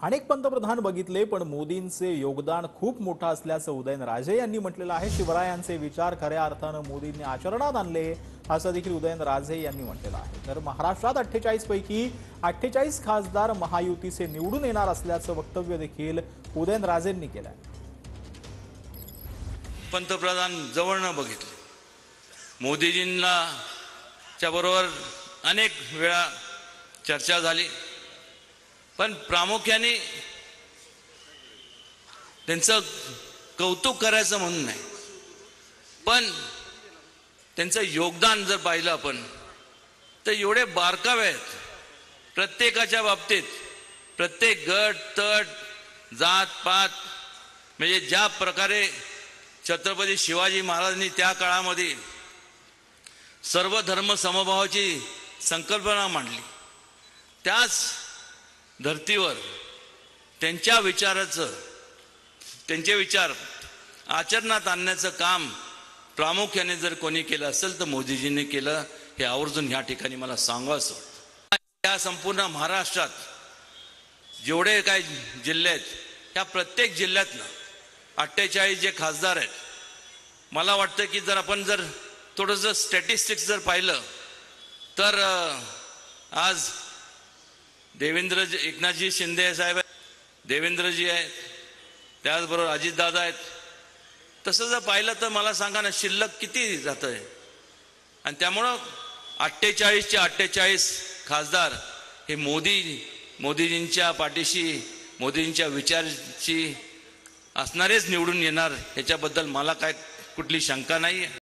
अनेक पंतप्रधान बघितले पण मोदींचे योगदान खूप मोठं असल्याचं उदयनराजे यांनी म्हटलेलं आहे। शिवरायांचे विचार खऱ्या अर्थानं मोदींनी आचरणात आणले असं देखील उदयनराजे यांनी म्हटलेलं आहे। तर महाराष्ट्रात 48 पैकी 48 खासदार महायुतीचे निवडून येणार असल्याचं वक्तव्य देखील उदयनराजेंनी केलं आहे। पंतप्रधान जवळनं बघितले, मोदीजींना च्या बरोबर अनेक वेळा चर्चा झाली, पण प्रामुख्याने त्यांचं कौतुक करायचं म्हणून नाही, पण त्यांचं योगदान जर पाहिलं आपण तर एवढे बारकावे आहेत प्रत्येकाच्या बाबतीत। प्रत्येक गट तट जात पात, म्हणजे ज्या प्रकारे छत्रपती शिवाजी महाराजांनी त्या काळामध्ये सर्व धर्म समभावाची संकल्पना मांडली, त्याच धर्तीवर त्यांचे विचार आचरणात आणण्याचं काम प्रामुख्याने जर कोणी केलं असेल तर मोदीजींनी केलं, हे आवर्जून ह्या ठिकाणी मला सांगायचं होतं। या संपूर्ण महाराष्ट्रात जेवढे काही जिल्हे आहेत, ह्या प्रत्येक जिल्ह्यातनं 48 जे खासदार आहेत, मला वाटतं की जर आपण थोडंसं स्टॅटिस्टिक्स जर पाहिलं तर आज एकनाथजी शिंदे साहेब आहेत, देवेंद्रजी आहेत, त्याचबरोबर अजितदादा आहेत। तसं जर पाहिलं तर मला सांगा ना, शिल्लक किती जातंय? आणि त्यामुळं 48चे 48 खासदार हे मोदीजींच्या पाठीशी, मोदींच्या विचाराची असणारेच निवडून येणार, ह्याच्याबद्दल मला काय कुठली शंका नाही आहे।